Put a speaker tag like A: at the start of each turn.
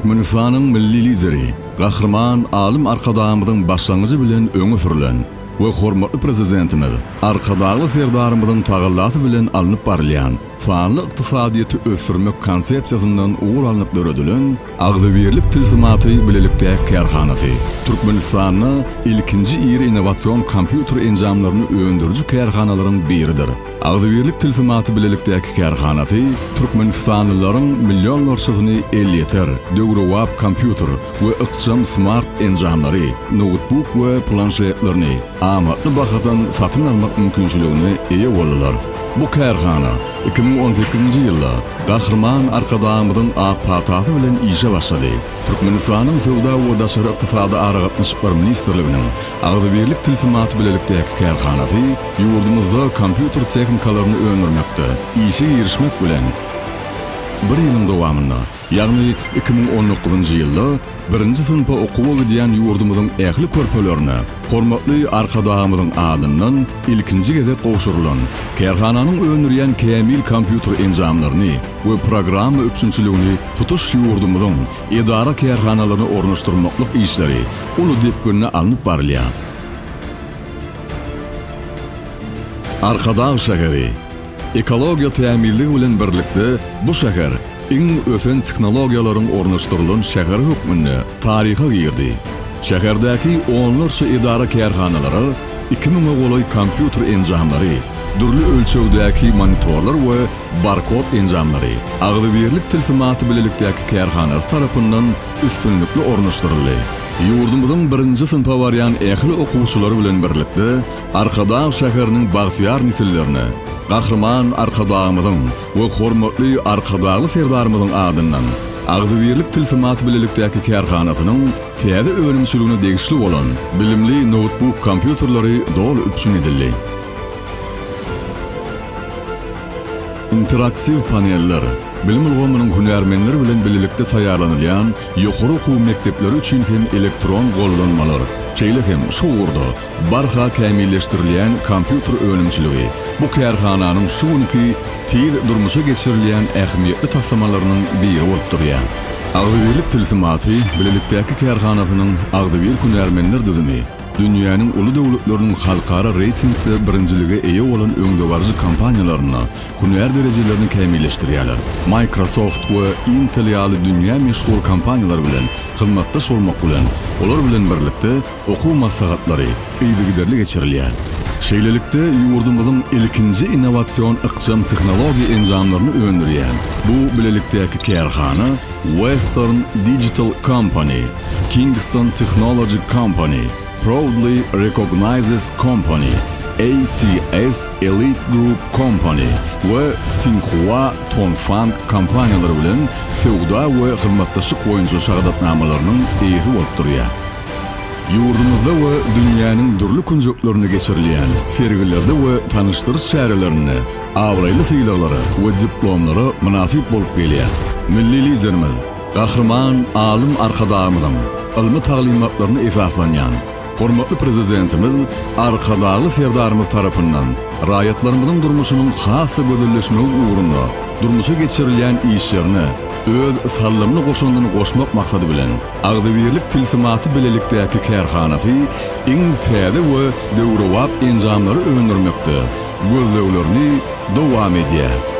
A: Türkmenistan'ın milli lideri, Gahrman Alim Arkadağımızın başlangıcı bilen öňe sürülen we hormatly prezidentimiz arkadagy serdarymyzyň tagallasy bilen alınıp barylýan fanly ykdysadyýety ösürmek konsepsiýasyndan ugur alınıp döredilen Agzybirlik tilsimaty bilelikde kärhanasy. Türkmenistanyň ilkinji iri innovasiýon kompýuter enjamlaryny öndürjü kärhanalaryň biridir. Agzybirlik tilsimaty bilelikdäki kärhanasy Türkmenistanlylaryň millionlarçysyny elýeter, döwrewap kompýuter we ykdysam smart enjamlary, notebook we planşetlerini amatly bahadan satyn almak mümkinçiligine eýe boldylar. Bu kärhana 2018-nji ýylda Gahrman Arkadağımyzyň ak patasy bilen işe başlady. Türkmenistanyň Sowda we daşary ykdysady aragatmaşyklary ministrliginiň Agzybirlik tilsimaty bilelikdäki kärhanasy ýurdumyzda kompýuter technikalaryny öňürmekde. İşe girişmek bilen bir ýylyň dowamynda, ýagny 2019-njy ýylda 1-nji synpa okuwa gidýän ýurdumyzyň ähli körpelerini hormatly Arkadağımyzyň adyndan ilkinji gede gowşurylan kärhananyň öňürýän kämil kompýuter enjamlaryny we programma üçinçiligini tutuş ýurdumyzyň edara kärhanalaryny ornaşdyrmaklyk işleri uly depgünne alınıp barylýar. Arkadağ şäheri ekologiýa täminligi bilen birlikde bu şäher iň ösen tehnologiýalaryň ornaşdyrylan şäher hökmünde taryha girdi. Şäherdäki onlarça edara kärhanalary 2000 goloy kompýuter enjamlary, durly ölçewdäki monitorlar we barkod enjamlary Agzybirlik tilsimaty bilelikdäki kärhanasy tarapyndan üstünlikli ornaşdyryldy. Ýurdumyzyň 1-nji synpa barýan ähli okuwçylary bilen birlikde Arkadağ şäheriniň bagtyar nisillerini Gahrman Arkadağımyzyň we hormatly Arkadağly serdarymyzyň adyndan Agzybirlik tilsimaty bilelikdäki kärhanasynyň täze öňümçiligine degişli bolan bilimli notebook kompýuterlary dol üçin edildi. Interaktiv paneller, bilim ulgamynyň hünärmenleri bilen bilelikde taýýarlanylýan ýokary okuw mekdepleri üçin hem elektron gollanmalar, çeýle hem şuurda barha kämilleşdirilýän kompýuter öňümçiligi bu kärhananyň şu günki tiz durmuşa geçirilýän ähmiýetli taslamalarının biri bolup durýar. Agzybirlik tilsimaty bilelikdäki kärhanasynyň Agzybyr hünärmenler düzümi dünýäniň uly döwletleriniň halkara reytingde birinjilige eýe bolan öňdewarjy kompaniýalaryna hünär derejelerini kämilleşdirýärler. Microsoft we Intel ýaly dünýä meşhur kompaniýalar bilen hyzmatdaş bolmak bilen olar bilen birlikde okuw maslahatlary ýygyderli geçirilýär. Şeýlelikde ýurdumyzyň ilkinji innovasiýon ykdysam tehnologiýa enjamlaryny öňürýän bu bilelikdäki kärhana Western Digital Company, Kingston Technology Company, Proudly Recognizes Company, ACS Elite Group Company we Tsinghua Tongfang kompaniýalary bilen sowda we hyzmatdaşlyk boýunça şahadatnamalarynyň eýesi bolup durýar. Ýurdumyzda we dünýäniň durly kunjuklerini geçirilýän sergilerde we tanışdyrys şäherlerini awraýly syýlaglary we diplomlary münasip bolup gelýär. Milli liderimiz Gahrman Alim Arkadağımyzyň ilmi taglimatlaryny esaslanýan hormatly prezidentimiz Arkadagy serdarymyz tarapyndan raýatlarymyzyň durmuşynyň hasy gözelleşmegi ugrunda durmuşa geçirilýän işlerini öz sallamly goşundyny goşmak maksady bilen Agzybirlik tilsimaty bilelikdäki kärhanasy iň täze we döwrewap enjamlary öňürmekde gözleglerini dowam edýär.